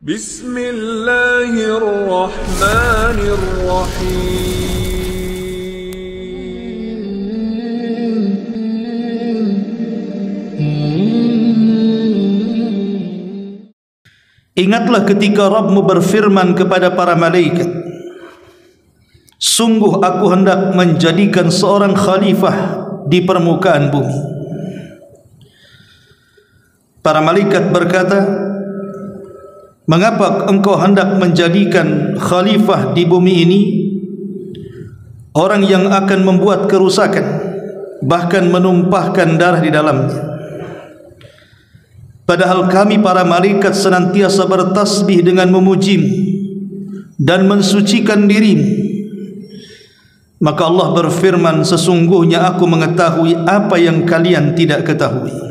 Bismillahirrahmanirrahim. Ingatlah ketika Rabbmu berfirman kepada para malaikat, sungguh aku hendak menjadikan seorang khalifah di permukaan bumi. Para malaikat berkata, mengapa engkau hendak menjadikan khalifah di bumi ini orang yang akan membuat kerusakan, bahkan menumpahkan darah di dalamnya? Padahal kami para malaikat senantiasa bertasbih dengan memujimu dan mensucikan dirimu. Maka Allah berfirman, sesungguhnya aku mengetahui apa yang kalian tidak ketahui.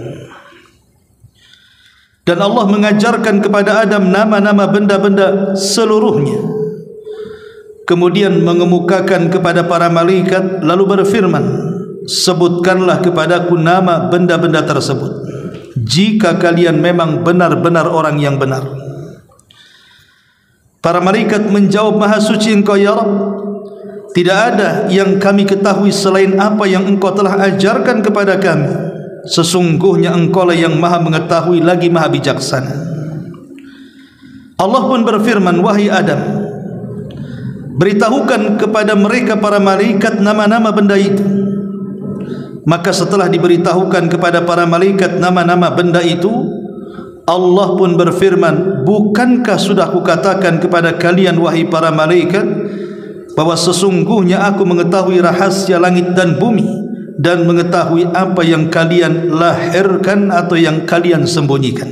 Dan Allah mengajarkan kepada Adam nama-nama benda-benda seluruhnya. Kemudian mengemukakan kepada para malaikat, lalu berfirman, sebutkanlah kepadaku nama benda-benda tersebut, jika kalian memang benar-benar orang yang benar. Para malaikat menjawab, Maha suci Engkau ya Rabb, tidak ada yang kami ketahui selain apa yang Engkau telah ajarkan kepada kami. Sesungguhnya Engkau lah yang Maha mengetahui lagi Maha bijaksana. Allah pun berfirman, wahai Adam, beritahukan kepada mereka para malaikat nama-nama benda itu. Maka setelah diberitahukan kepada para malaikat nama-nama benda itu, Allah pun berfirman, bukankah sudah kukatakan kepada kalian wahai para malaikat bahwa sesungguhnya aku mengetahui rahasia langit dan bumi dan mengetahui apa yang kalian lahirkan atau yang kalian sembunyikan.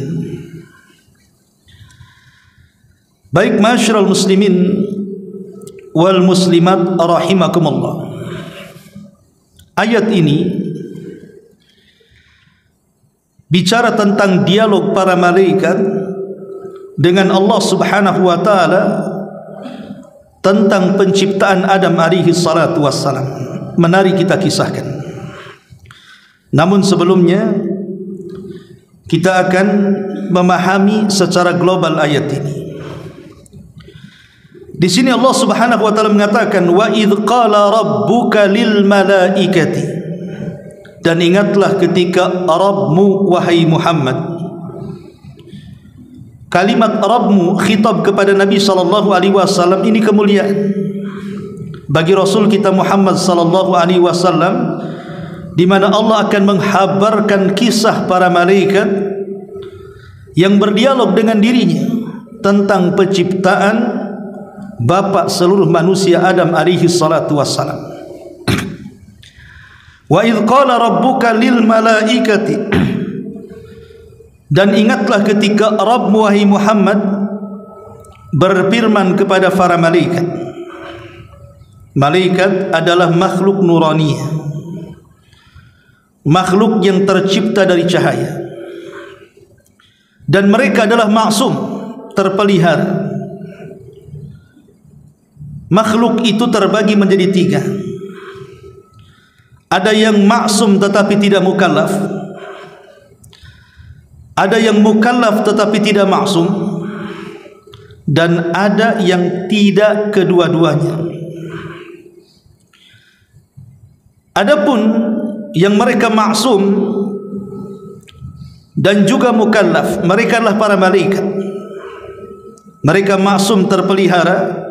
Baik masyarul muslimin wal muslimat rahimakumullah, ayat ini bicara tentang dialog para malaikat dengan Allah Subhanahu wa taala tentang penciptaan Adam alaihi salatu wassalam. Mari kita kisahkan. Namun sebelumnya kita akan memahami secara global ayat ini. Di sini Allah Subhanahu wa taala mengatakan, wa idz qala rabbuka lil malaikati, dan ingatlah ketika Rabbmu wahai Muhammad. Kalimat Rabbmu khitab kepada Nabi sallallahu alaihi wasallam ini kemuliaan bagi Rasul kita Muhammad sallallahu alaihi wasallam, di mana Allah akan menghabarkan kisah para malaikat yang berdialog dengan dirinya tentang penciptaan bapa seluruh manusia Adam alaihi salatu wassalam. Wa idz qala rabbuka lil malaikati, dan ingatlah ketika Rabbmu wahai Muhammad berfirman kepada para malaikat. Malaikat adalah makhluk nuraniyah, makhluk yang tercipta dari cahaya, dan mereka adalah maksum, terpelihara. Makhluk itu terbagi menjadi tiga. Ada yang maksum tetapi tidak mukallaf, ada yang mukallaf tetapi tidak maksum, dan ada yang tidak kedua-duanya. Adapun yang mereka maksum dan juga mukallaf, mereka adalah para malaikat. Mereka maksum, terpelihara,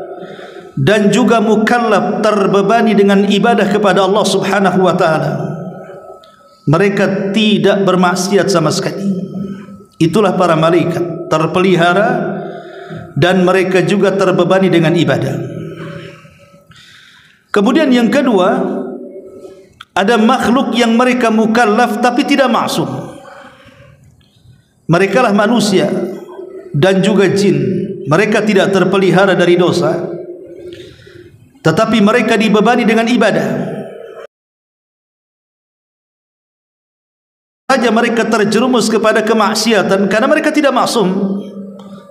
dan juga mukallaf, terbebani dengan ibadah kepada Allah Subhanahu wa taala. Mereka tidak bermaksiat sama sekali. Itulah para malaikat, terpelihara dan mereka juga terbebani dengan ibadah. Kemudian yang kedua, ada makhluk yang mereka mukallaf tapi tidak maksum. Mereka lah manusia dan juga jin. Mereka tidak terpelihara dari dosa, tetapi mereka dibebani dengan ibadah. Saja mereka terjerumus kepada kemaksiatan karena mereka tidak maksum,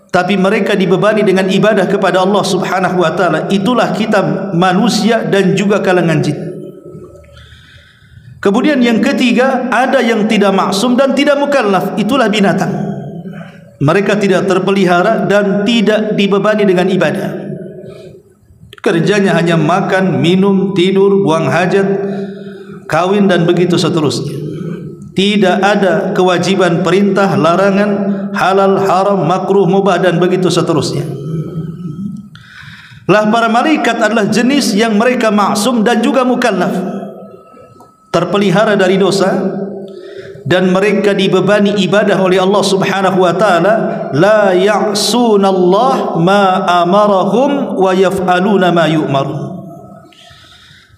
tapi mereka dibebani dengan ibadah kepada Allah Subhanahu wa taala. Itulah kita manusia dan juga kalangan jin. Kemudian yang ketiga, ada yang tidak maksum dan tidak mukallaf, itulah binatang. mereka tidak terpelihara dan tidak dibebani dengan ibadah. Kerjanya hanya makan, minum, tidur, buang hajat, kawin dan begitu seterusnya. Tidak ada kewajiban, perintah, larangan, halal, haram, makruh, mubah dan begitu seterusnya. Lah para malaikat adalah jenis yang mereka maksum dan juga mukallaf, terpelihara dari dosa, dan mereka dibebani ibadah oleh Allah Subhanahu wa taala. La ya'sunallah ma amarahum wa yaf'aluna ma yu'marun.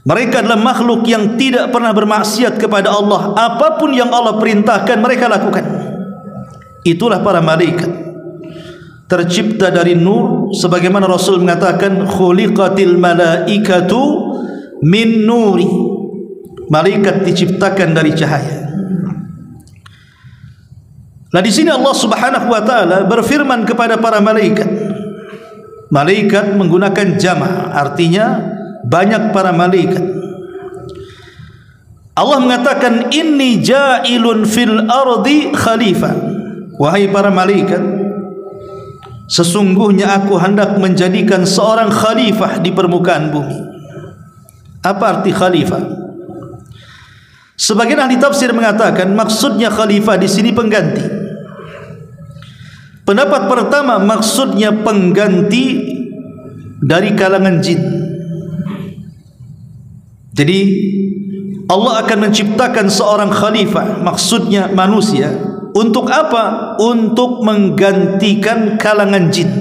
Mereka adalah makhluk yang tidak pernah bermaksiat kepada Allah. Apapun yang Allah perintahkan mereka lakukan. Itulah para malaikat, tercipta dari nur, sebagaimana Rasul mengatakan khuliqatil malaikatu min nuri. Malaikat diciptakan dari cahaya. Nah, di sini Allah Subhanahu wa taala berfirman kepada para malaikat. Malaikat menggunakan jama', artinya banyak para malaikat. Allah mengatakan inni ja'ilun fil ardi khalifah. Wahai para malaikat, sesungguhnya aku hendak menjadikan seorang khalifah di permukaan bumi. Apa arti khalifah? Sebagian ahli tafsir mengatakan maksudnya khalifah di sini pengganti. Pendapat pertama maksudnya pengganti dari kalangan jin. Jadi Allah akan menciptakan seorang khalifah, maksudnya manusia. Untuk apa? Untuk menggantikan kalangan jin.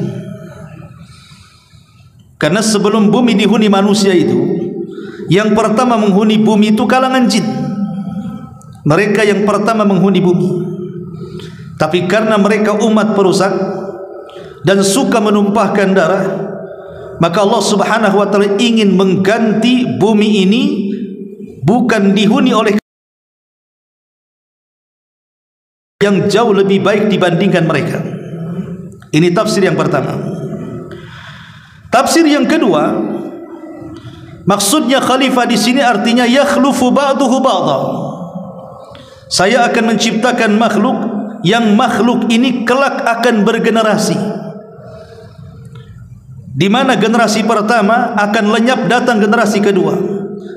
Karena sebelum bumi dihuni manusia itu, yang pertama menghuni bumi itu kalangan jin. Mereka yang pertama menghuni bumi. Tapi karena mereka umat perusak dan suka menumpahkan darah, maka Allah Subhanahu wa taala ingin mengganti bumi ini bukan dihuni oleh yang jauh lebih baik dibandingkan mereka. Ini tafsir yang pertama. Tafsir yang kedua, maksudnya khalifah di sini artinya yakhlufu ba'duhu ba'dha. Saya akan menciptakan makhluk yang makhluk ini kelak akan bergenerasi, di mana generasi pertama akan lenyap, datang generasi kedua,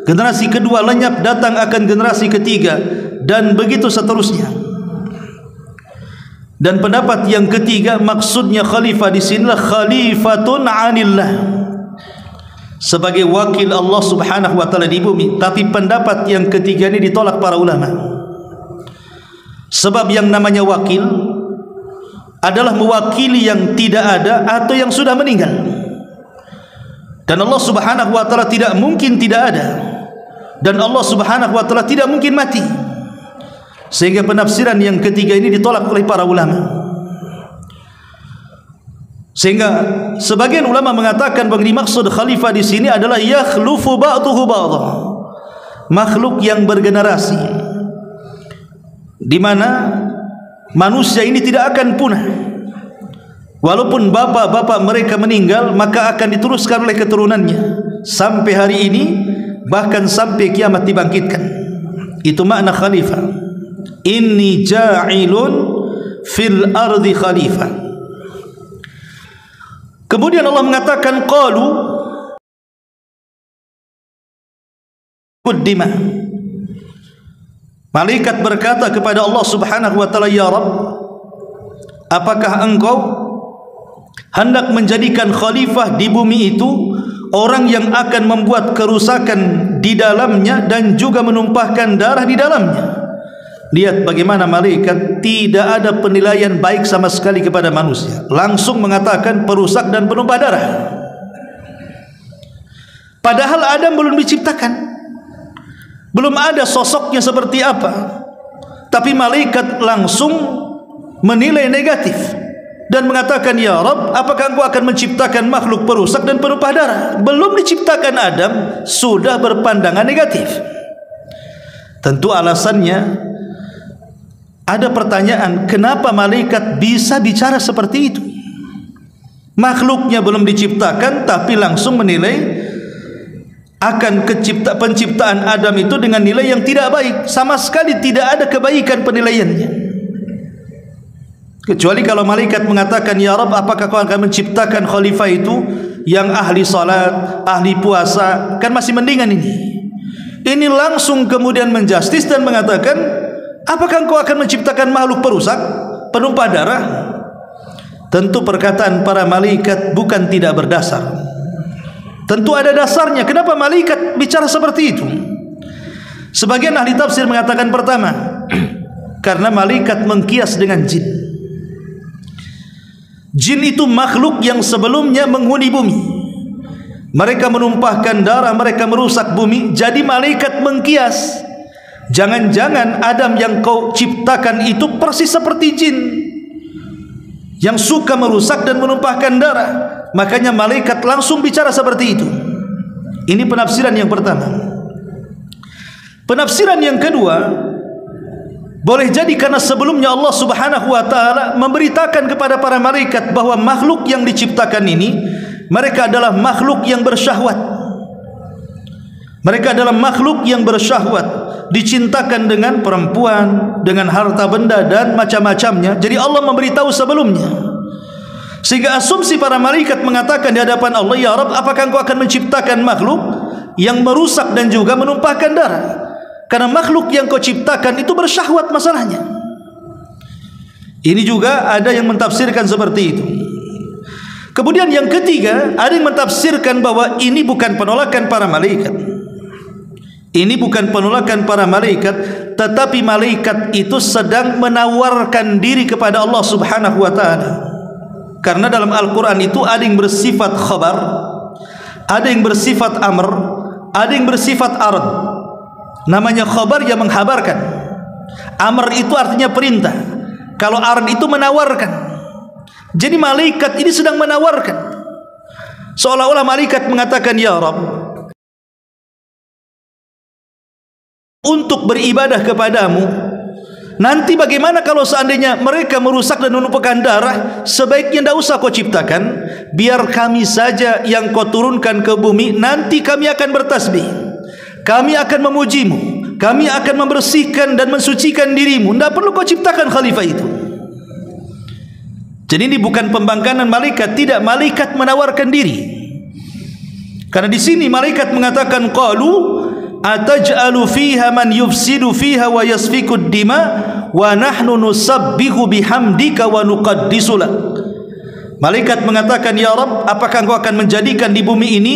generasi kedua lenyap, datang akan generasi ketiga, dan begitu seterusnya. Dan pendapat yang ketiga maksudnya khalifah di sinilah khalifatun 'anillah, sebagai wakil Allah Subhanahu wa taala di bumi. Tapi pendapat yang ketiga ini ditolak para ulama. Sebab yang namanya wakil adalah mewakili yang tidak ada atau yang sudah meninggal. Dan Allah Subhanahu wa taala tidak mungkin tidak ada, dan Allah Subhanahu wa taala tidak mungkin mati. Sehingga penafsiran yang ketiga ini ditolak oleh para ulama. Sehingga sebagian ulama mengatakan bahwa maksud khalifah di sini adalah yakhlufu ba'duhu ba'dha, makhluk yang bergenerasi, di mana manusia ini tidak akan punah. Walaupun bapak-bapak mereka meninggal, maka akan diteruskan oleh keturunannya sampai hari ini, bahkan sampai kiamat dibangkitkan. Itu makna khalifah. Inni ja'ilun fil ardi khalifah. Kemudian Allah mengatakan qalu quddima. Malaikat berkata kepada Allah Subhanahu wa taala, ya Rabb, apakah engkau hendak menjadikan khalifah di bumi itu orang yang akan membuat kerusakan di dalamnya dan juga menumpahkan darah di dalamnya? Lihat bagaimana malaikat tidak ada penilaian baik sama sekali kepada manusia, langsung mengatakan perusak dan penumpah darah. Padahal Adam belum diciptakan, belum ada sosoknya seperti apa, tapi malaikat langsung menilai negatif dan mengatakan, ya Rabb, apakah engkau akan menciptakan makhluk perusak dan penumpah darah? Belum diciptakan Adam sudah berpandangan negatif. Tentu alasannya ada pertanyaan, kenapa malaikat bisa bicara seperti itu? Makhluknya belum diciptakan tapi langsung menilai akan penciptaan Adam itu dengan nilai yang tidak baik. Sama sekali tidak ada kebaikan penilaiannya. Kecuali kalau malaikat mengatakan, ya Rabb, apakah kau akan menciptakan khalifah itu yang ahli salat, ahli puasa? Kan masih mendingan ini. Ini langsung kemudian menjustis dan mengatakan, apakah engkau akan menciptakan makhluk perusak, penumpah darah? Tentu perkataan para malaikat bukan tidak berdasar. Tentu ada dasarnya. Kenapa malaikat bicara seperti itu? Sebagian ahli tafsir mengatakan, pertama, karena malaikat mengkias dengan jin. Jin itu makhluk yang sebelumnya menghuni bumi. Mereka menumpahkan darah, mereka merusak bumi. Jadi malaikat mengkias, jangan-jangan Adam yang kau ciptakan itu persis seperti jin yang suka merusak dan menumpahkan darah. Makanya malaikat langsung bicara seperti itu. Ini penafsiran yang pertama. Penafsiran yang kedua, boleh jadi karena sebelumnya Allah Subhanahu wa taala memberitakan kepada para malaikat bahwa makhluk yang diciptakan ini, mereka adalah makhluk yang bersyahwat. Mereka adalah makhluk yang bersyahwat, dicintakan dengan perempuan, dengan harta benda dan macam-macamnya. Jadi Allah memberitahu sebelumnya. Sehingga asumsi para malaikat mengatakan di hadapan Allah, ya Rabb, apakah engkau akan menciptakan makhluk yang merusak dan juga menumpahkan darah? Karena makhluk yang kau ciptakan itu bersyahwat masalahnya. Ini juga ada yang mentafsirkan seperti itu. Kemudian yang ketiga, ada yang mentafsirkan bahwa ini bukan penolakan para malaikat. Ini bukan penolakan para malaikat, tetapi malaikat itu sedang menawarkan diri kepada Allah Subhanahu wa taala. Karena dalam Al-Quran itu ada yang bersifat khabar, ada yang bersifat amr, ada yang bersifat ard. Namanya khabar yang menghabarkan. Amr itu artinya perintah. Kalau ard itu menawarkan. Jadi malaikat ini sedang menawarkan. Seolah-olah malaikat mengatakan, ya Rabb, untuk beribadah kepadamu, nanti bagaimana kalau seandainya mereka merusak dan menumpahkan darah? Sebaiknya tidak usah kau ciptakan, biar kami saja yang kau turunkan ke bumi. Nanti kami akan bertasbih, kami akan memujimu, kami akan membersihkan dan mensucikan dirimu. Tidak perlu kau ciptakan khalifah itu. Jadi ini bukan pembangkangan malaikat, tidak, malaikat menawarkan diri. Karena di sini malaikat mengatakan, qalu ataj'alu fiha man yufsidu fiha wa yasfiku ad-dima wa nahnu nusabbihu bihamdika wa nuqaddisu lak. Malaikat mengatakan, ya Rabb, apakah engkau akan menjadikan di bumi ini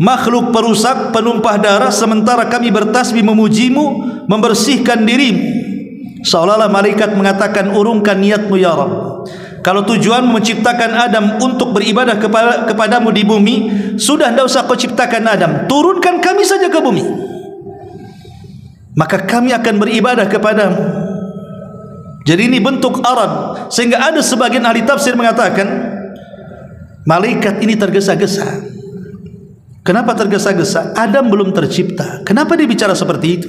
makhluk perusak, penumpah darah, sementara kami bertasbih memujimu, membersihkan dirimu? Seolah-olah malaikat mengatakan, urungkan niatmu ya Rabb. Kalau tujuan menciptakan Adam untuk beribadah kepadamu di bumi, sudah tidak usah kau ciptakan Adam, turunkan kami saja ke bumi, maka kami akan beribadah kepadamu. Jadi ini bentuk arad. Sehingga ada sebagian ahli tafsir mengatakan, malaikat ini tergesa-gesa. Kenapa tergesa-gesa? Adam belum tercipta. Kenapa dia bicara seperti itu?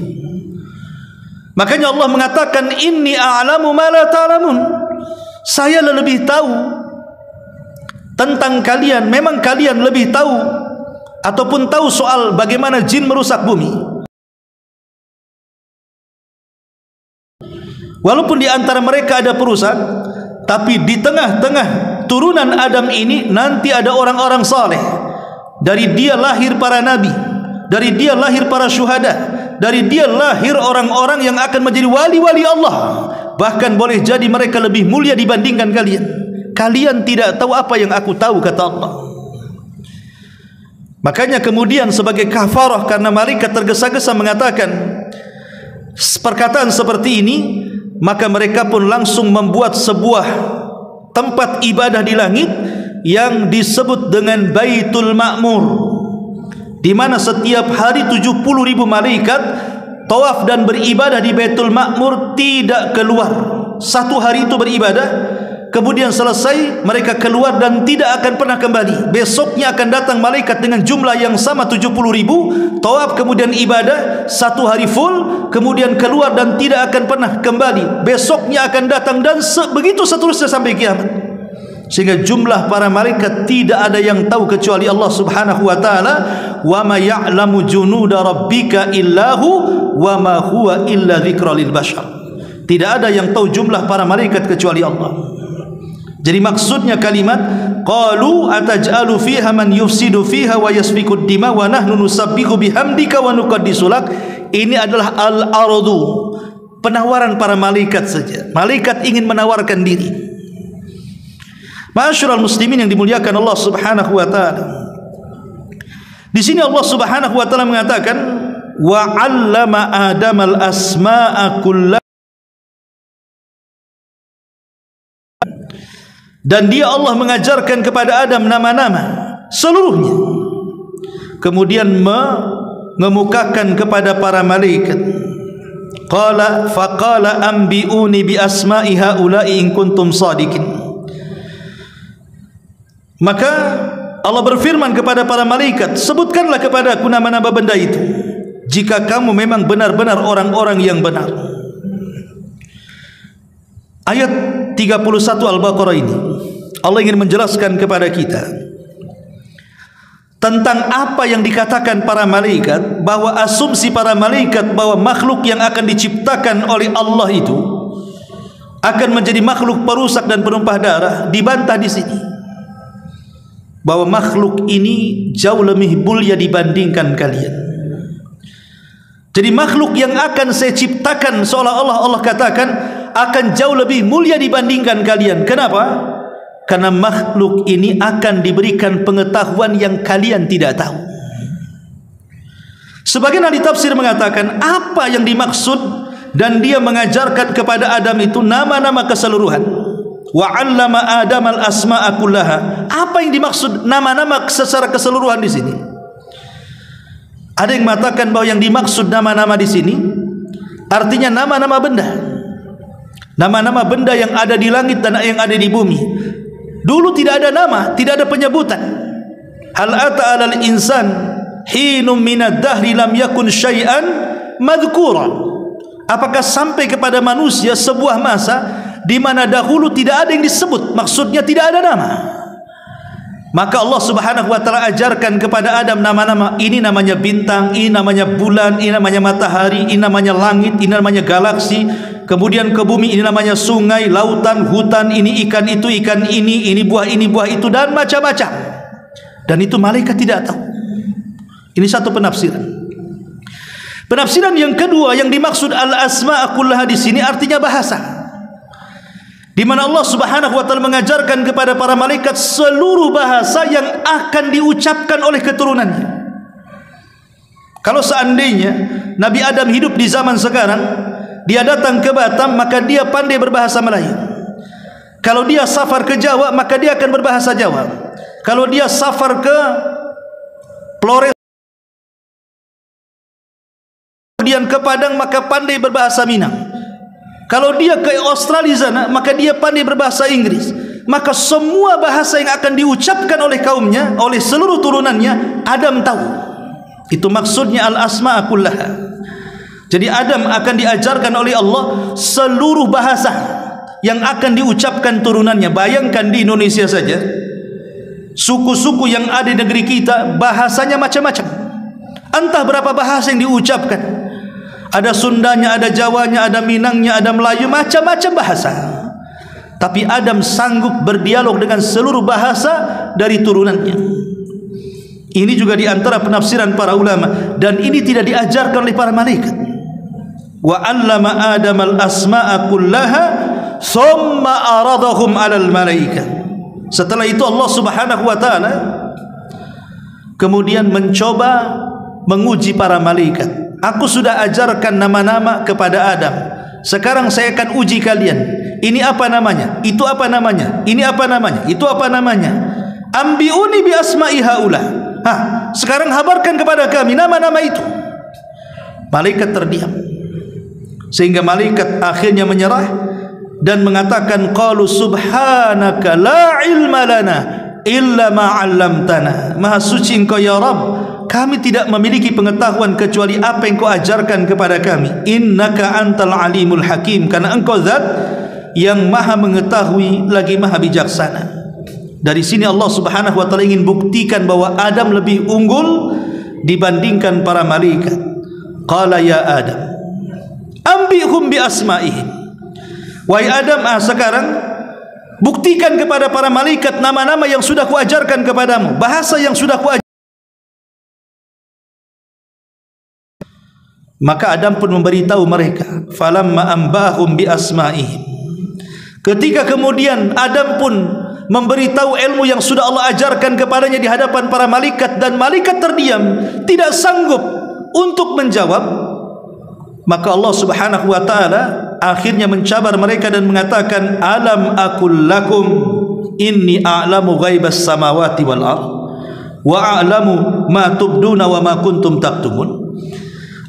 Makanya Allah mengatakan, inni a'lamu ma la ta'lamun. Saya lebih tahu tentang kalian. Memang kalian lebih tahu ataupun tahu soal bagaimana jin merusak bumi. Walaupun di antara mereka ada perusak, tapi di tengah-tengah turunan Adam ini nanti ada orang-orang saleh. Dari dia lahir para nabi, dari dia lahir para syuhada, dari dia lahir orang-orang yang akan menjadi wali-wali Allah. Bahkan boleh jadi mereka lebih mulia dibandingkan kalian. Kalian tidak tahu apa yang aku tahu, kata Allah. Makanya kemudian sebagai kafarah karena malaikat tergesa-gesa mengatakan perkataan seperti ini, maka mereka pun langsung membuat sebuah tempat ibadah di langit yang disebut dengan Baitul Ma'mur, di mana setiap hari 70.000 malaikat tawaf dan beribadah di Baitul Ma'mur, tidak keluar. Satu hari itu beribadah, kemudian selesai mereka keluar dan tidak akan pernah kembali. Besoknya akan datang malaikat dengan jumlah yang sama 70.000, tawaf kemudian ibadah satu hari full, kemudian keluar dan tidak akan pernah kembali. Besoknya akan datang dan begitu seterusnya sampai kiamat. Sehingga jumlah para malaikat tidak ada yang tahu kecuali Allah Subhanahu wa taala. Wa ma ya'lamu junuda rabbika illahu wa ma huwa illa dzikra lil bashar. Tidak ada yang tahu jumlah para malaikat kecuali Allah. Jadi maksudnya kalimat qalu ataj'alu fiha man yufsidu fiha wa yasfikud dima wa nahnu nusabbihu bihamdika wa nuqaddisu lak. Ini adalah al-aradu, penawaran para malaikat saja. Malaikat ingin menawarkan diri. Ma'asyiral muslimin yang dimuliakan Allah Subhanahu wa taala. Di sini Allah Subhanahu wa taala mengatakan wa 'allama Adamal asma'a kullaha, dan dia Allah mengajarkan kepada Adam nama-nama seluruhnya. Kemudian mengemukakan kepada para malaikat. Qala faqala anbi'uni bi asma'i haula'i in kuntum shadiqin. Maka Allah berfirman kepada para malaikat, sebutkanlah kepada aku nama-nama benda itu jika kamu memang benar-benar orang-orang yang benar. Ayat 31 Al-Baqarah ini Allah ingin menjelaskan kepada kita tentang apa yang dikatakan para malaikat, bahwa asumsi para malaikat bahwa makhluk yang akan diciptakan oleh Allah itu akan menjadi makhluk perusak dan penumpah darah dibantah di sini, bahwa makhluk ini jauh lebih mulia dibandingkan kalian. Jadi makhluk yang akan saya ciptakan seolah-olah Allah katakan akan jauh lebih mulia dibandingkan kalian. Kenapa? Karena makhluk ini akan diberikan pengetahuan yang kalian tidak tahu. Sebagian ahli tafsir mengatakan apa yang dimaksud dan dia mengajarkan kepada Adam itu nama-nama keseluruhan. Wa 'allama Adamal asma'a kullaha. Apa yang dimaksud nama-nama secara keseluruhan di sini? Ada yang mengatakan bahwa yang dimaksud nama-nama di sini artinya nama-nama benda. Nama-nama benda yang ada di langit dan yang ada di bumi. Dulu tidak ada nama, tidak ada penyebutan. Hal ata 'alal insan hinum minad dahri lam yakun syai'an madhkura. Apakah sampai kepada manusia sebuah masa di mana dahulu tidak ada yang disebut, maksudnya tidak ada nama. Maka Allah Subhanahu wa taala ajarkan kepada Adam nama-nama. Ini namanya bintang, ini namanya bulan, ini namanya matahari, ini namanya langit, ini namanya galaksi. Kemudian ke bumi ini namanya sungai, lautan, hutan, ini ikan itu, ikan ini buah itu, dan macam-macam. Dan itu malaikat tidak tahu. Ini satu penafsiran. Penafsiran yang kedua yang dimaksud al-asma' kullaha di sini artinya bahasa. Di mana Allah Subhanahu wa taala mengajarkan kepada para malaikat seluruh bahasa yang akan diucapkan oleh keturunannya. Kalau seandainya Nabi Adam hidup di zaman sekarang, dia datang ke Batam, maka dia pandai berbahasa Melayu. Kalau dia safar ke Jawa, maka dia akan berbahasa Jawa. Kalau dia safar ke Flores, kemudian ke Padang, maka pandai berbahasa Minang. Kalau dia ke Australia sana, maka dia pandai berbahasa Inggris. Maka semua bahasa yang akan diucapkan oleh kaumnya, oleh seluruh turunannya, Adam tahu. Itu maksudnya al-asma' kullaha. Jadi Adam akan diajarkan oleh Allah seluruh bahasa yang akan diucapkan turunannya. Bayangkan di Indonesia saja, suku-suku yang ada di negeri kita bahasanya macam-macam. Entah berapa bahasa yang diucapkan. Ada Sundanya, ada Jawanya, ada Minangnya, ada Melayu, macam-macam bahasa. Tapi Adam sanggup berdialog dengan seluruh bahasa dari turunannya. Ini juga di antara penafsiran para ulama, dan ini tidak diajarkan oleh para malaikat. Wa 'allama Adamal asma'a kullaha thumma aradahum 'alal malaikah. Setelah itu Allah Subhanahu wa taala kemudian mencoba menguji para malaikat. Aku sudah ajarkan nama-nama kepada Adam. Sekarang saya akan uji kalian. Ini apa namanya? Itu apa namanya? Ini apa namanya? Itu apa namanya? Ambi'uni bi asma'i haula. Sekarang habarkan kepada kami nama-nama itu. Malaikat terdiam. Sehingga malaikat akhirnya menyerah dan mengatakan qalu subhanaka la ilma lana illa ma 'allamtana. Maha suci Engkau ya Rabb, kami tidak memiliki pengetahuan kecuali apa yang Kau ajarkan kepada kami. Innaka antal alimul hakim, karena Engkau zat yang maha mengetahui lagi maha bijaksana. Dari sini Allah Subhanahu wa taala ingin buktikan bahwa Adam lebih unggul dibandingkan para malaikat. Qala ya Adam ambihum bi asma'ihim. Wahai Adam, sekarang Buktikan kepada para malaikat nama-nama yang sudah kuajarkan kepadamu, bahasa yang sudah kuajarkan. Maka Adam pun memberitahu mereka, falamma ambahum bi asma'ihim. Ketika kemudian Adam pun memberitahu ilmu yang sudah Allah ajarkan kepadanya di hadapan para malaikat, dan malaikat terdiam, tidak sanggup untuk menjawab, maka Allah Subhanahu wa taala akhirnya mencabar mereka dan mengatakan, alam aqul lakum inni a'lamu ghaibas samawati wal ardh wa a'lamu ma tubduna wa ma kuntum taktumun.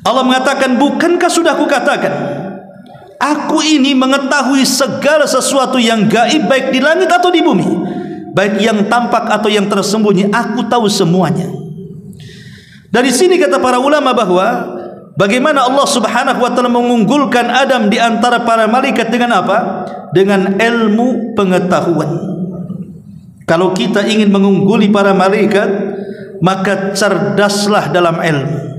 Allah mengatakan, bukankah sudah kukatakan, aku ini mengetahui segala sesuatu yang gaib, baik di langit atau di bumi, baik yang tampak atau yang tersembunyi, aku tahu semuanya. Dari sini kata para ulama bahwa bagaimana Allah Subhanahu wa taala mengunggulkan Adam di antara para malaikat dengan apa? Dengan ilmu pengetahuan. Kalau kita ingin mengungguli para malaikat, maka cerdaslah dalam ilmu.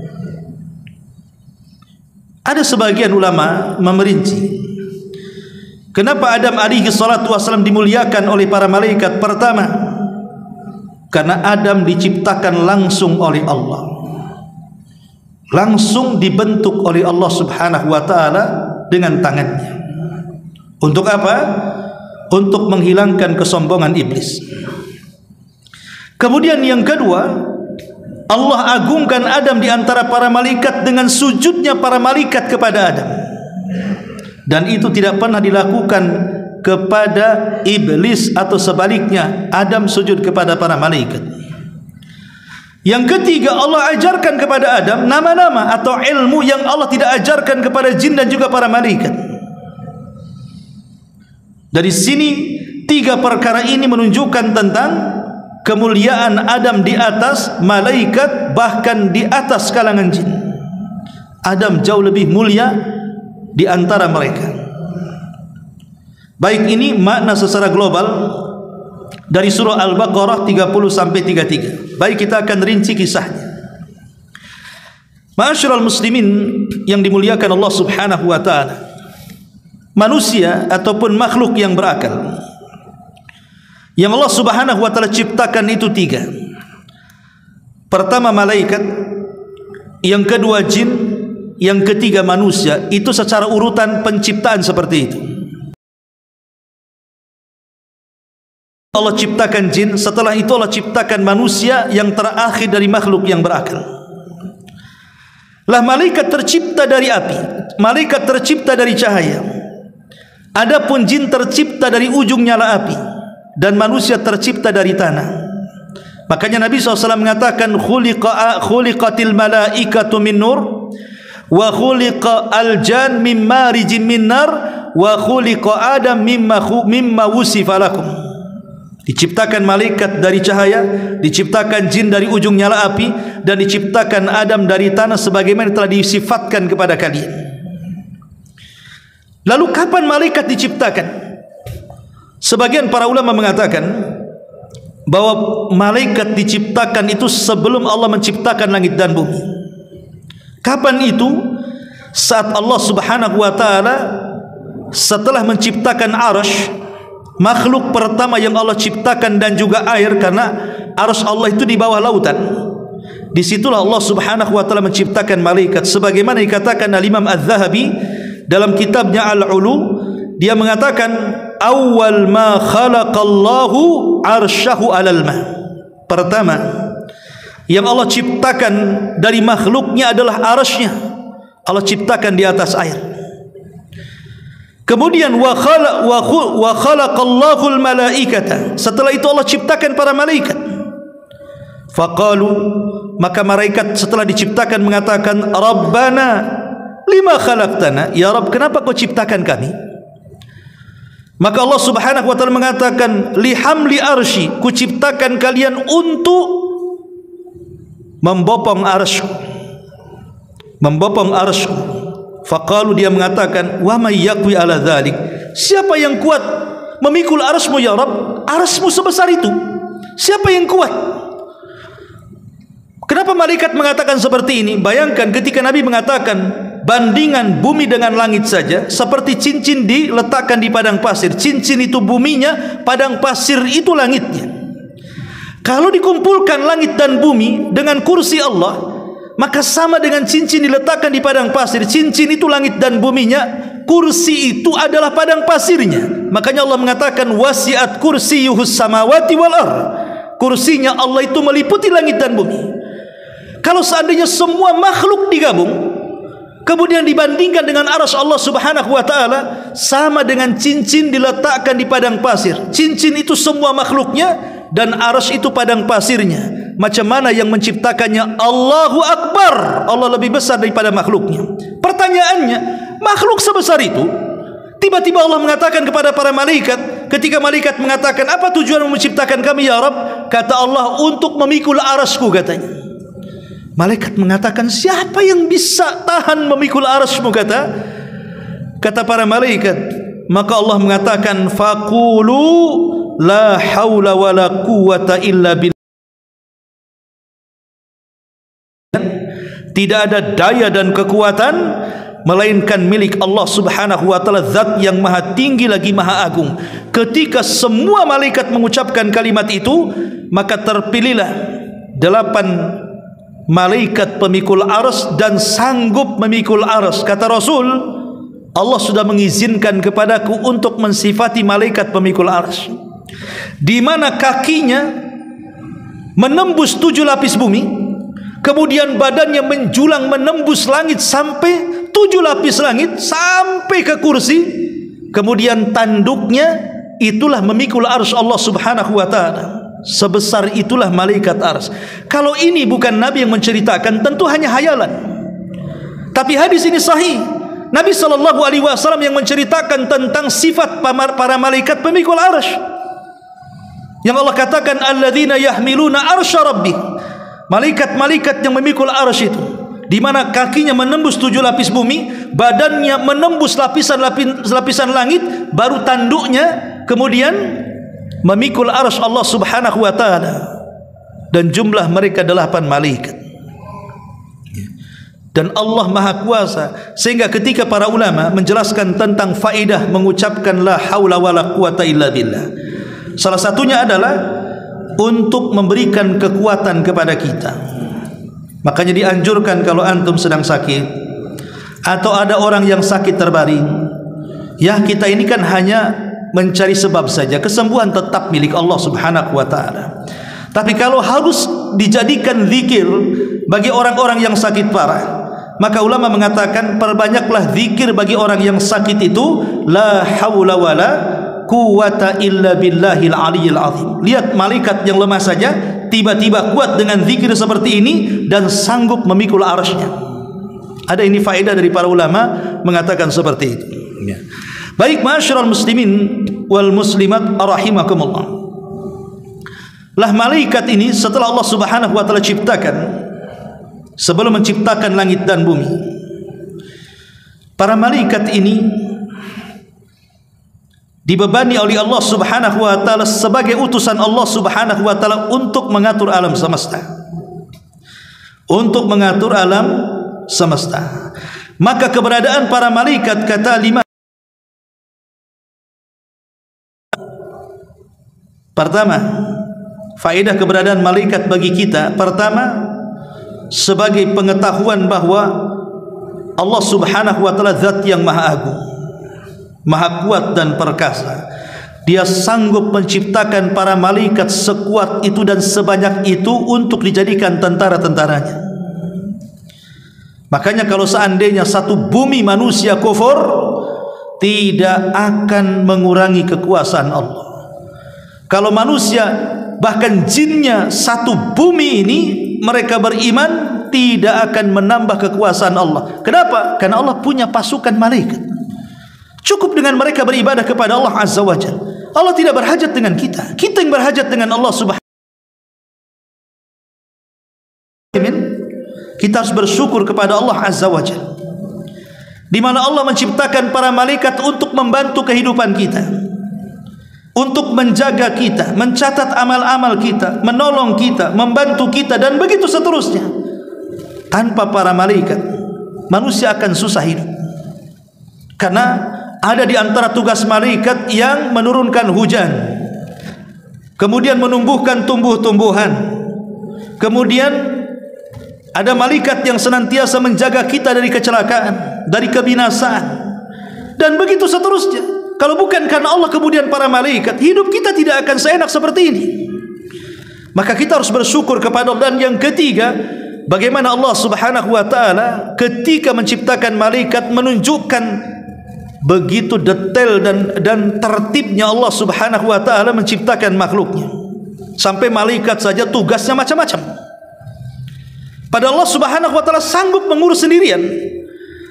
Ada sebagian ulama memerinci kenapa Adam alaihi salatu wasallam dimuliakan oleh para malaikat. Pertama, karena Adam diciptakan langsung oleh Allah, langsung dibentuk oleh Allah Subhanahu wa taala dengan tangannya. Untuk apa? Untuk menghilangkan kesombongan iblis. Kemudian yang kedua, Allah agungkan Adam di antara para malaikat dengan sujudnya para malaikat kepada Adam, dan itu tidak pernah dilakukan kepada iblis atau sebaliknya, Adam sujud kepada para malaikat. Yang ketiga, Allah ajarkan kepada Adam nama-nama atau ilmu yang Allah tidak ajarkan kepada jin dan juga para malaikat. Dari sini tiga perkara ini menunjukkan tentang kemuliaan Adam di atas malaikat, bahkan di atas kalangan jin. Adam jauh lebih mulia di antara mereka. Baik, ini makna secara global dari surah Al-Baqarah 30 sampai 33. Baik, kita akan rinci kisahnya. Ma'asyiral muslimin yang dimuliakan Allah Subhanahu wa taala, manusia ataupun makhluk yang berakal yang Allah Subhanahu wa taala ciptakan itu tiga. Pertama malaikat, yang kedua jin, yang ketiga manusia. Itu secara urutan penciptaan seperti itu. Allah ciptakan jin, setelah itu Allah ciptakan manusia yang terakhir dari makhluk yang berakal. Lah malaikat tercipta dari api, malaikat tercipta dari cahaya. Adapun jin tercipta dari ujung nyala api, dan manusia tercipta dari tanah. Makanya Nabi SAW mengatakan, khuliqatil malaikatu min nur, wa khuliqa al-jan min marijin min nar, wa khuliqa adam mimma wusifa lakum. Diciptakan malaikat dari cahaya, diciptakan jin dari ujung nyala api, dan diciptakan Adam dari tanah sebagaimana telah disifatkan kepada kalian. Lalu kapan malaikat diciptakan? Sebagian para ulama mengatakan bahwa malaikat diciptakan itu sebelum Allah menciptakan langit dan bumi. Kapan itu? Saat Allah Subhanahu wa taala setelah menciptakan arasy, makhluk pertama yang Allah ciptakan, dan juga air, karena arasy Allah itu di bawah lautan. Disitulah Allah Subhanahu wa taala menciptakan malaikat, sebagaimana dikatakan Al-Imam Az-Zahabi dalam kitabnya Al-Ulu. Dia mengatakan, awal ma khalaqallahu arsyahu alal ma. Pertama yang Allah ciptakan dari makhluknya adalah arasy-Nya. Allah ciptakan di atas air. Kemudian wa khalaqallahu al malaikata. Setelah itu Allah ciptakan para malaikat. Faqalu, maka malaikat setelah diciptakan mengatakan, Rabbana lima khalaqtana, ya Rabb, kenapa kau ciptakan kami? Maka Allah Subhanahu wa taala mengatakan, lihamli arsy, ku ciptakan kalian untuk membopong arsy, membopong arsy. Faqalu, dia mengatakan, wa may yaqwi ala dzalik, siapa yang kuat memikul arsy-Mu ya Rabb? Arsy-Mu sebesar itu, siapa yang kuat? Kenapa malaikat mengatakan seperti ini? Bayangkan ketika Nabi mengatakan bandingan bumi dengan langit saja seperti cincin diletakkan di padang pasir. Cincin itu buminya, padang pasir itu langitnya. Kalau dikumpulkan langit dan bumi dengan kursi Allah, maka sama dengan cincin diletakkan di padang pasir. Cincin itu langit dan buminya, kursi itu adalah padang pasirnya. Makanya Allah mengatakan wasi'at kursiyuhus samawati wal ardh. Kursinya Allah itu meliputi langit dan bumi. Kalau seandainya semua makhluk digabung, kemudian dibandingkan dengan arsy Allah Subhanahu wa taala, sama dengan cincin diletakkan di padang pasir. Cincin itu semua makhluknya dan arsy itu padang pasirnya. Macam mana yang menciptakannya? Allahu Akbar. Allah lebih besar daripada makhluknya. Pertanyaannya, makhluk sebesar itu, tiba-tiba Allah mengatakan kepada para malaikat, ketika malaikat mengatakan, apa tujuan menciptakan kami ya Rabb? Kata Allah, untuk memikul arsy-Ku, katanya. Malaikat mengatakan, siapa yang bisa tahan memikul arsy-Mu, kata para malaikat. Maka Allah mengatakan, faqulu la haula wala quwwata illa billah. Tidak ada daya dan kekuatan melainkan milik Allah Subhanahu wa taala, zat yang maha tinggi lagi maha agung. Ketika semua malaikat mengucapkan kalimat itu, maka terpilihlah 8 malaikat pemikul arsy dan sanggup memikul arsy. Kata Rasul, Allah sudah mengizinkan kepadaku untuk mensifati malaikat pemikul arsy, di mana kakinya menembus 7 lapis bumi, kemudian badannya menjulang menembus langit sampai 7 lapis langit, sampai ke kursi, kemudian tanduknya itulah memikul arsy Allah Subhanahu wa taala. Sebesar itulah malaikat arsy. Kalau ini bukan Nabi yang menceritakan, tentu hanya hayalan. Tapi hadis ini sahih. Nabi SAW yang menceritakan tentang sifat para malaikat pemikul arsy. Yang Allah katakan, alladzina yahmiluna arsya rabbik. Malaikat-malaikat yang memikul arsy itu, di mana kakinya menembus 7 lapis bumi, badannya menembus lapisan langit, baru tanduknya kemudian memikul arsy Allah Subhanahu wa taala. Dan jumlah mereka 8 malaikat. Dan Allah Maha Kuasa, sehingga ketika para ulama menjelaskan tentang faedah mengucapkan la haula wala quwata illa billah, salah satunya adalah untuk memberikan kekuatan kepada kita. Makanya dianjurkan kalau antum sedang sakit atau ada orang yang sakit terbaring, ya kita ini kan hanya mencari sebab saja, kesembuhan tetap milik Allah Subhanahu wa taala. Tapi kalau harus dijadikan zikir bagi orang-orang yang sakit parah, maka ulama mengatakan perbanyaklah zikir bagi orang yang sakit itu, la haula wala quwata illa billahil aliyil azim. Lihat malaikat yang lemah saja tiba-tiba kuat dengan zikir seperti ini dan sanggup memikul arsy-Nya. Ada ini faedah dari para ulama mengatakan seperti itu. Ya. Baik, ma'asyiral muslimin wal muslimat rahimakumullah. Lah malaikat ini setelah Allah Subhanahu wa taala ciptakan, sebelum menciptakan langit dan bumi, para malaikat ini dibebani oleh Allah Subhanahu wa taala sebagai utusan Allah Subhanahu wa taala untuk mengatur alam semesta. Untuk mengatur alam semesta. Maka keberadaan para malaikat, kata 5. Pertama, faedah keberadaan malaikat bagi kita, pertama, sebagai pengetahuan bahwa Allah Subhanahu wa taala zat yang maha agung, maha kuat dan perkasa. Dia sanggup menciptakan para malaikat sekuat itu dan sebanyak itu untuk dijadikan tentara-tentaranya. Makanya kalau seandainya satu bumi manusia kufur, tidak akan mengurangi kekuasaan Allah. Kalau manusia bahkan jinnya satu bumi ini mereka beriman, tidak akan menambah kekuasaan Allah. Kenapa? Karena Allah punya pasukan malaikat. Cukup dengan mereka beribadah kepada Allah Azza wa Jalla. Allah tidak berhajat dengan kita. Kita yang berhajat dengan Allah Subhanahu. Kita harus bersyukur kepada Allah Azza wa Jalla, di mana Allah menciptakan para malaikat untuk membantu kehidupan kita, untuk menjaga kita, mencatat amal-amal kita, menolong kita, membantu kita, dan begitu seterusnya. Tanpa para malaikat, manusia akan susah hidup. Karena ada di antara tugas malaikat yang menurunkan hujan, kemudian menumbuhkan tumbuh-tumbuhan, kemudian ada malaikat yang senantiasa menjaga kita dari kecelakaan, dari kebinasaan, dan begitu seterusnya. Kalau bukan karena Allah kemudian para malaikat, hidup kita tidak akan seenak seperti ini. Maka kita harus bersyukur kepada Allah. Dan yang ketiga, bagaimana Allah Subhanahu wa ta'ala ketika menciptakan malaikat menunjukkan begitu detail dan tertibnya Allah Subhanahu wa ta'ala menciptakan makhluknya. Sampai malaikat saja tugasnya macam-macam. Padahal Allah Subhanahu wa ta'ala sanggup mengurus sendirian.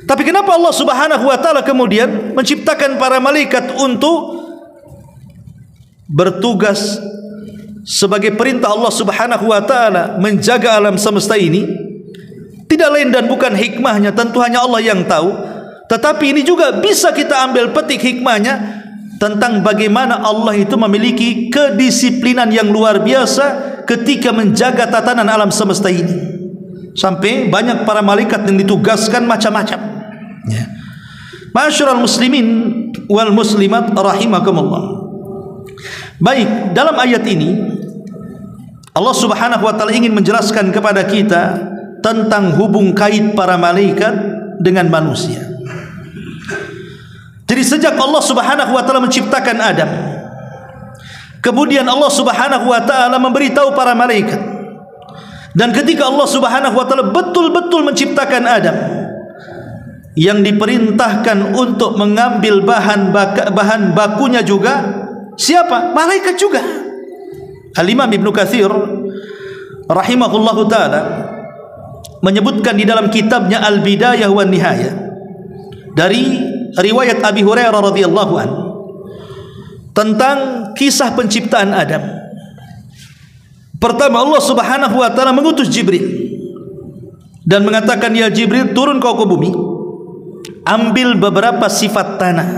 Tapi kenapa Allah Subhanahu wa ta'ala kemudian menciptakan para malaikat untuk bertugas sebagai perintah Allah Subhanahu wa ta'ala menjaga alam semesta ini? Tidak lain dan bukan hikmahnya, tentu hanya Allah yang tahu. Tetapi ini juga bisa kita ambil petik hikmahnya tentang bagaimana Allah itu memiliki kedisiplinan yang luar biasa ketika menjaga tatanan alam semesta ini. Sampai banyak para malaikat yang ditugaskan macam-macam. Ya. Ma'asyiral muslimin wal muslimat rahimakumullah. Baik, dalam ayat ini Allah Subhanahu wa ta'ala ingin menjelaskan kepada kita tentang hubung kait para malaikat dengan manusia. Jadi sejak Allah Subhanahu wa ta'ala menciptakan Adam, kemudian Allah Subhanahu wa ta'ala memberitahu para malaikat. Dan ketika Allah Subhanahu wa ta'ala betul-betul menciptakan Adam, yang diperintahkan untuk mengambil bahan bakunya juga siapa? Malaikat juga. Al-Imam Ibnu Katsir rahimahullahu ta'ala menyebutkan di dalam kitabnya Al-Bidayah wan Nihayah dari riwayat Abi Hurairah radhiyallahu anhu tentang kisah penciptaan Adam. Pertama, Allah Subhanahu wa ta'ala mengutus Jibril dan mengatakan, ya Jibril, turun kau ke bumi, ambil beberapa sifat tanah,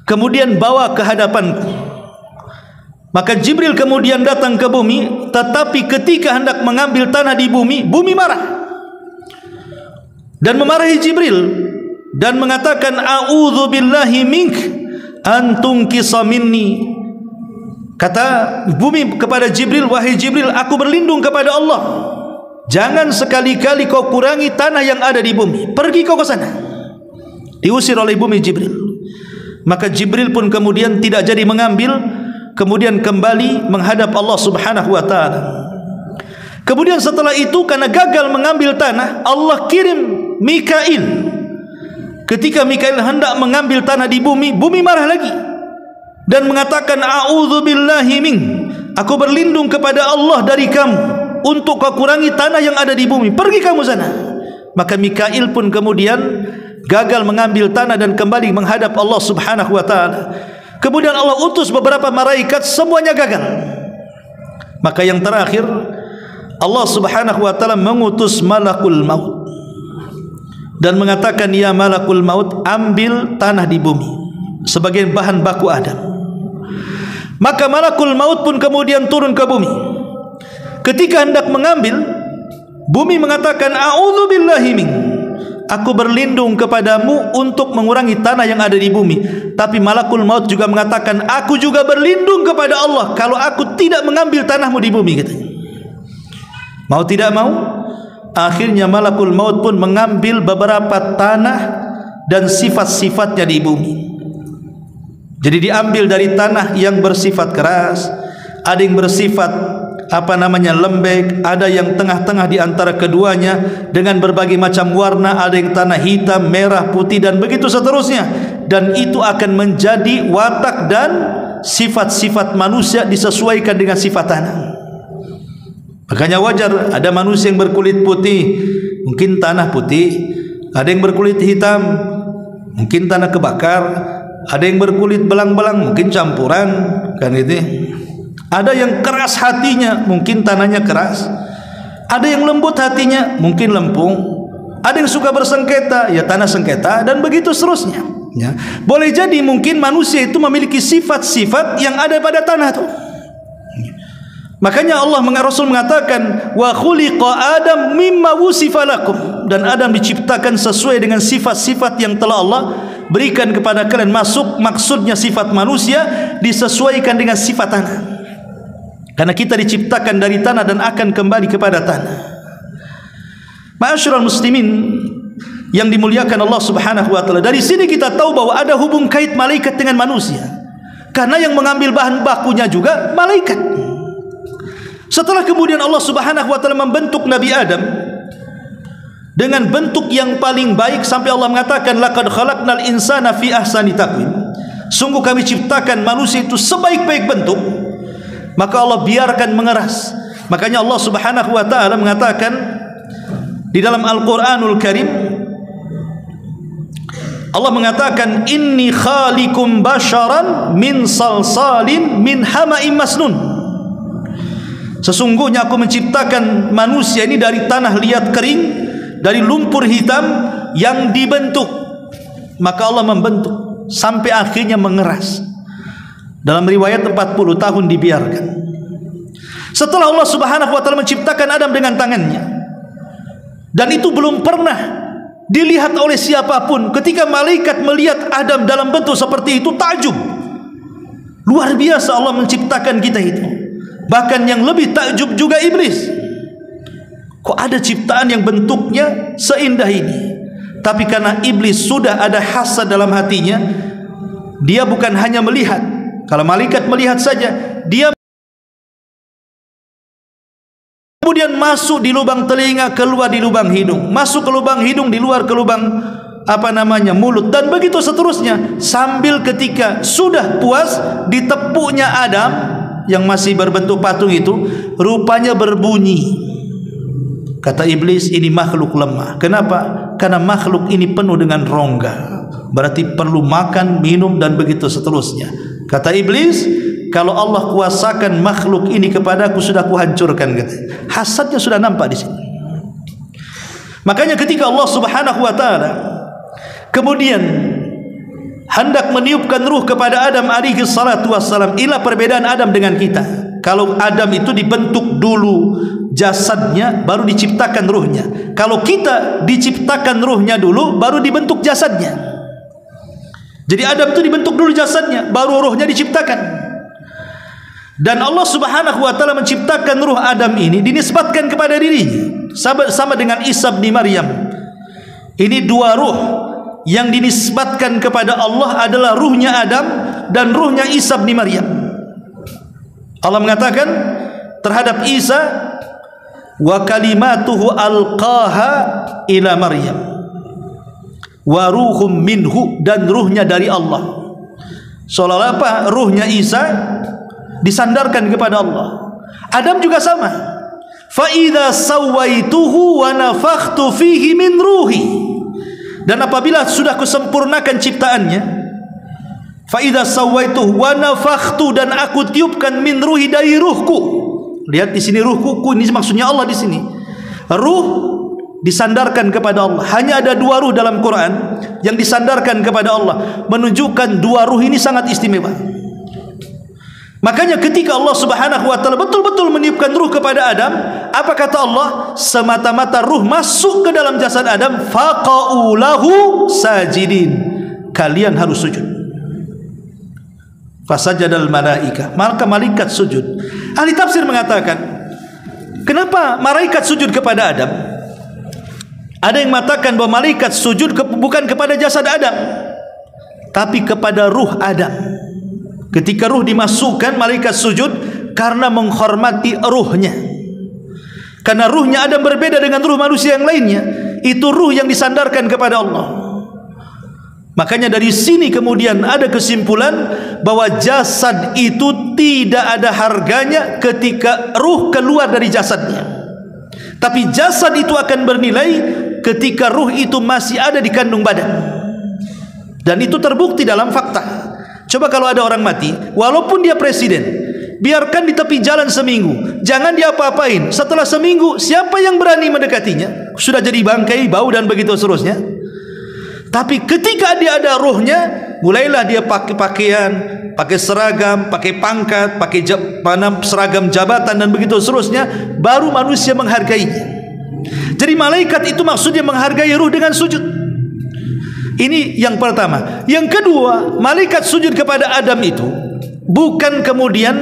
kemudian bawa ke hadapanku. Maka Jibril kemudian datang ke bumi, tetapi ketika hendak mengambil tanah di bumi, bumi marah dan memarahi Jibril dan mengatakan, a'udzu billahi mink an tunqisa minni. Kata bumi kepada Jibril, wahai Jibril, aku berlindung kepada Allah, jangan sekali-kali kau kurangi tanah yang ada di bumi, pergi kau ke sana. Diusir oleh bumi Jibril. Maka Jibril pun kemudian tidak jadi mengambil, kemudian kembali menghadap Allah Subhanahu wa ta'ala. Kemudian setelah itu karena gagal mengambil tanah, Allah kirim Mikail. Ketika Mikail hendak mengambil tanah di bumi, bumi marah lagi dan mengatakan, a'udzu billahi mink, aku berlindung kepada Allah dari kamu untuk kau kurangi tanah yang ada di bumi, pergi kamu sana. Maka Mikail pun kemudian gagal mengambil tanah dan kembali menghadap Allah Subhanahu wa ta'ala. Kemudian Allah utus beberapa malaikat, semuanya gagal. Maka yang terakhir Allah Subhanahu wa ta'ala mengutus malakul maut dan mengatakan, ya malakul maut, ambil tanah di bumi sebagai bahan baku Adam. Maka malakul maut pun kemudian turun ke bumi. Ketika hendak mengambil, bumi mengatakan, a'udzu billahi mink, aku berlindung kepadamu untuk mengurangi tanah yang ada di bumi. Tapi malakul maut juga mengatakan, aku juga berlindung kepada Allah kalau aku tidak mengambil tanahmu di bumi, katanya. Mau tidak mau, akhirnya malakul maut pun mengambil beberapa tanah dan sifat-sifatnya di bumi. Jadi diambil dari tanah yang bersifat keras, ada yang bersifat lembek, ada yang tengah-tengah di antara keduanya dengan berbagai macam warna, ada yang tanah hitam, merah, putih dan begitu seterusnya. Dan itu akan menjadi watak dan sifat-sifat manusia disesuaikan dengan sifat tanah. Makanya wajar ada manusia yang berkulit putih, mungkin tanah putih. Ada yang berkulit hitam, mungkin tanah kebakar. Ada yang berkulit belang-belang, mungkin campuran, kan gitu. Ada yang keras hatinya, mungkin tanahnya keras. Ada yang lembut hatinya, mungkin lempung. Ada yang suka bersengketa, ya tanah sengketa, dan begitu seterusnya. Ya. Boleh jadi mungkin manusia itu memiliki sifat-sifat yang ada pada tanah itu. Makanya Rasul mengatakan wa khuliqa Adam mimma wusifa lakum, dan Adam diciptakan sesuai dengan sifat-sifat yang telah Allah berikan kepada kalian. Maksudnya sifat manusia disesuaikan dengan sifat tanah, karena kita diciptakan dari tanah dan akan kembali kepada tanah. Ma'asyiral muslimin yang dimuliakan Allah Subhanahu wa taala, dari sini kita tahu bahwa ada hubung kait malaikat dengan manusia, karena yang mengambil bahan bakunya juga malaikat. Setelah kemudian Allah Subhanahu wa taala membentuk Nabi Adam dengan bentuk yang paling baik, sampai Allah mengatakan laqad khalaqnal insana fi ahsani taqwim, sungguh kami ciptakan manusia itu sebaik-baik bentuk. Maka Allah biarkan mengeras. Makanya Allah Subhanahu wa taala mengatakan di dalam Al-Qur'anul Karim, Allah mengatakan inni khaliqum basharan min salsalin min hama'im masnun. Sesungguhnya aku menciptakan manusia ini dari tanah liat kering, dari lumpur hitam yang dibentuk. Maka Allah membentuk sampai akhirnya mengeras. Dalam riwayat 40 tahun dibiarkan. Setelah Allah Subhanahu wa taala menciptakan Adam dengan tangannya, dan itu belum pernah dilihat oleh siapapun. Ketika malaikat melihat Adam dalam bentuk seperti itu, takjub. Luar biasa Allah menciptakan kita itu. Bahkan yang lebih takjub juga iblis. Kok ada ciptaan yang bentuknya seindah ini? Tapi karena iblis sudah ada hasad dalam hatinya, dia bukan hanya melihat. Kalau malaikat melihat saja, dia kemudian masuk di lubang telinga, keluar di lubang hidung, masuk ke lubang hidung, di luar ke lubang mulut, dan begitu seterusnya. Sambil ketika sudah puas, ditepuknya Adam yang masih berbentuk patung itu, rupanya berbunyi. Kata iblis, ini makhluk lemah. Kenapa? Karena makhluk ini penuh dengan rongga, berarti perlu makan, minum, dan begitu seterusnya. Kata iblis, kalau Allah kuasakan makhluk ini kepadaku, sudah kuhancurkan. Hasadnya sudah nampak di sini. Makanya ketika Allah Subhanahu wa taala kemudian hendak meniupkan ruh kepada Adam alaihi salatu wassalam, inilah perbedaan Adam dengan kita. Kalau Adam itu dibentuk dulu jasadnya, baru diciptakan ruhnya. Kalau kita diciptakan ruhnya dulu, baru dibentuk jasadnya. Jadi Adam itu dibentuk dulu jasadnya, baru ruhnya diciptakan. Dan Allah Subhanahu wa taala menciptakan ruh Adam ini dinisbatkan kepada dirinya, sama dengan Isa bin Maryam. Ini dua ruh yang dinisbatkan kepada Allah adalah ruhnya Adam dan ruhnya Isa bin Maryam. Allah mengatakan terhadap Isa, wa kalimatuhu alqaha ila Maryam wa ruhum minhu, dan ruhnya dari Allah. Seolah apa? Ruhnya Isa disandarkan kepada Allah. Adam juga sama. Fa idza sawaituhu wa nafakhtu fihi min ruhi, dan apabila sudah kusempurnakan ciptaannya, fa idza sawaituhu wa nafakhtu, dan aku tiupkan min ruhi, dari ruhku. Lihat di sini ruhku, ini maksudnya Allah di sini. Ruh disandarkan kepada Allah. Hanya ada dua ruh dalam Quran yang disandarkan kepada Allah, menunjukkan dua ruh ini sangat istimewa. Makanya ketika Allah Subhanahu wa taala betul-betul meniupkan ruh kepada Adam, apa kata Allah? Semata-mata ruh masuk ke dalam jasad Adam, faqa'u lahu sajidin, kalian harus sujud. Fasajadal malaika, maka malaikat sujud. Ahli tafsir mengatakan, kenapa malaikat sujud kepada Adam? Ada yang mengatakan bahwa malaikat sujud bukan kepada jasad Adam, tapi kepada ruh Adam. Ketika ruh dimasukkan, malaikat sujud karena menghormati ruhnya. Karena ruhnya Adam berbeda dengan ruh manusia yang lainnya. Itu ruh yang disandarkan kepada Allah. Makanya dari sini kemudian ada kesimpulan bahwa jasad itu tidak ada harganya ketika ruh keluar dari jasadnya. Tapi jasad itu akan bernilai ketika ruh itu masih ada di kandung badan. Dan itu terbukti dalam fakta. Coba kalau ada orang mati, walaupun dia presiden, biarkan di tepi jalan seminggu, jangan diapa-apain. Setelah seminggu, siapa yang berani mendekatinya? Sudah jadi bangkai, bau, dan begitu seterusnya. Tapi ketika dia ada ruhnya, mulailah dia pakai pakaian, pakai seragam, pakai pangkat, pakai seragam jabatan dan begitu seterusnya, baru manusia menghargainya. Jadi malaikat itu maksudnya menghargai ruh dengan sujud. Ini yang pertama. Yang kedua, malaikat sujud kepada Adam itu bukan kemudian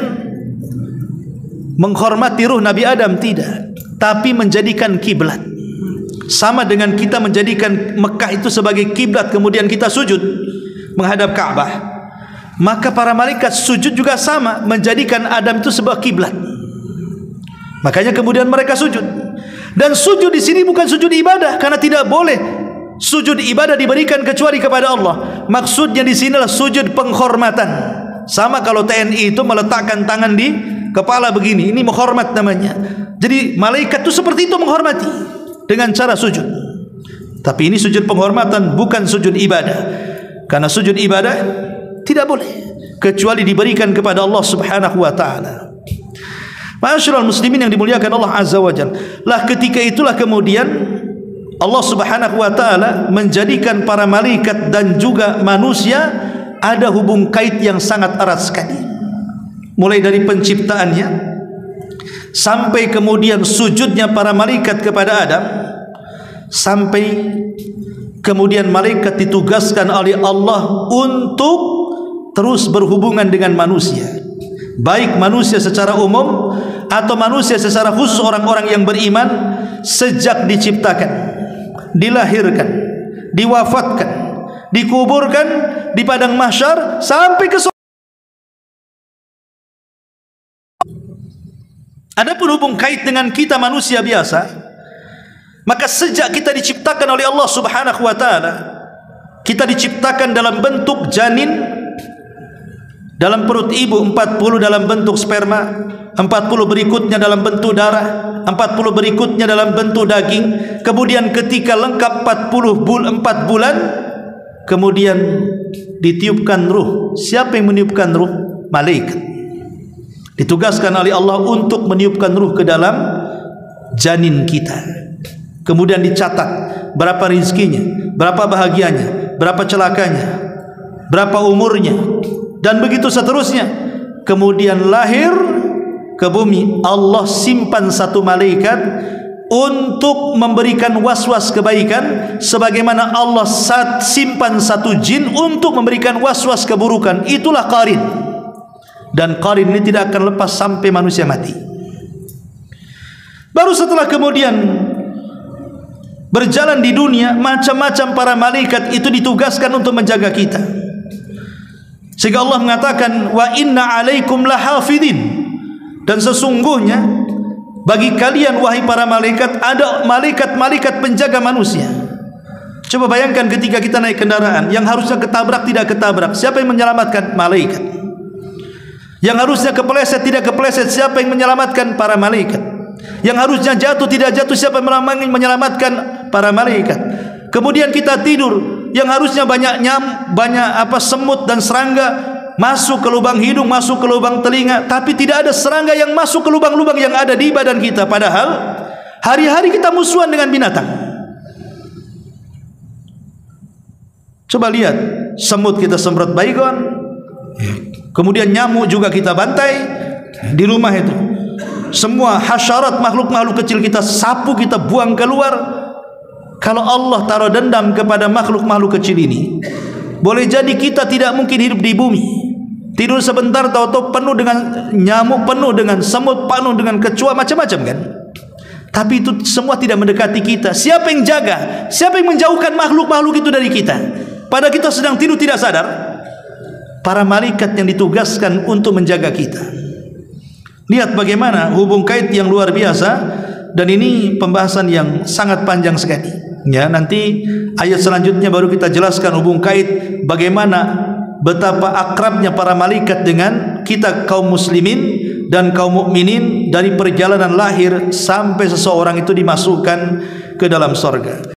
menghormati ruh Nabi Adam, tidak, tapi menjadikan kiblat. Sama dengan kita menjadikan Mekah itu sebagai kiblat, kemudian kita sujud menghadap Ka'bah. Maka para malaikat sujud juga sama, menjadikan Adam itu sebagai kiblat. Makanya kemudian mereka sujud. Dan sujud di sini bukan sujud ibadah, karena tidak boleh sujud ibadah diberikan kecuali kepada Allah. Maksudnya di sinilah sujud penghormatan. Sama kalau TNI itu meletakkan tangan di kepala begini, ini menghormat namanya. Jadi malaikat itu seperti itu, menghormati dengan cara sujud. Tapi ini sujud penghormatan, bukan sujud ibadah. Karena sujud ibadah tidak boleh kecuali diberikan kepada Allah Subhanahu wa taala. Ma'asyiral muslimin yang dimuliakan Allah Azza wa Jalla. Lah ketika itulah kemudian Allah Subhanahu wa taala menjadikan para malaikat dan juga manusia ada hubung kait yang sangat erat sekali. Mulai dari penciptaannya sampai kemudian sujudnya para malaikat kepada Adam, sampai kemudian malaikat ditugaskan oleh Allah untuk terus berhubungan dengan manusia, baik manusia secara umum atau manusia secara khusus orang-orang yang beriman, sejak diciptakan, dilahirkan, diwafatkan, dikuburkan di padang mahsyar sampai ke surga. Adapun hubung kait dengan kita manusia biasa, maka sejak kita diciptakan oleh Allah Subhanahu wa taala, kita diciptakan dalam bentuk janin dalam perut ibu, 40 dalam bentuk sperma, 40 berikutnya dalam bentuk darah, 40 berikutnya dalam bentuk daging. Kemudian ketika lengkap 4 bulan, kemudian ditiupkan ruh. Siapa yang meniupkan ruh? Malaikat. Ditugaskan oleh Allah untuk meniupkan ruh ke dalam janin kita. Kemudian dicatat berapa rizkinya, berapa bahagianya, berapa celakanya, berapa umurnya, dan begitu seterusnya. Kemudian lahir ke bumi. Allah simpan satu malaikat untuk memberikan was-was kebaikan, sebagaimana Allah simpan satu jin untuk memberikan was-was keburukan. Itulah qarin. Dan qarin ini tidak akan lepas sampai manusia mati. Baru setelah kemudian berjalan di dunia, macam-macam para malaikat itu ditugaskan untuk menjaga kita. Sehingga Allah mengatakan, wa inna alaikum lahafidin, dan sesungguhnya bagi kalian wahai para malaikat ada malaikat-malaikat penjaga manusia. Coba bayangkan ketika kita naik kendaraan, yang harusnya ketabrak tidak ketabrak, siapa yang menyelamatkan? Malaikat. Yang harusnya kepeleset tidak kepeleset, siapa yang menyelamatkan? Para malaikat. Yang harusnya jatuh tidak jatuh, siapa yang menyelamatkan? Para malaikat. Kemudian kita tidur, yang harusnya banyak semut dan serangga masuk ke lubang hidung, masuk ke lubang telinga, tapi tidak ada serangga yang masuk ke lubang-lubang yang ada di badan kita. Padahal hari-hari kita musuhan dengan binatang. Coba lihat, semut kita semprot baygon, kemudian nyamuk juga kita bantai di rumah itu. Semua hasyarat, makhluk-makhluk kecil kita sapu, kita buang keluar. Kalau Allah taruh dendam kepada makhluk-makhluk kecil ini, boleh jadi kita tidak mungkin hidup di bumi. Tidur sebentar tahu-tahu penuh dengan nyamuk, penuh dengan semut, penuh dengan kecoa, macam-macam kan. Tapi itu semua tidak mendekati kita. Siapa yang jaga? Siapa yang menjauhkan makhluk-makhluk itu dari kita? Pada kita sedang tidur tidak sadar, para malaikat yang ditugaskan untuk menjaga kita. Lihat bagaimana hubung kait yang luar biasa. Dan ini pembahasan yang sangat panjang sekali. Ya, nanti ayat selanjutnya baru kita jelaskan hubung kait, bagaimana betapa akrabnya para malaikat dengan kita kaum muslimin dan kaum mukminin dari perjalanan lahir sampai seseorang itu dimasukkan ke dalam surga.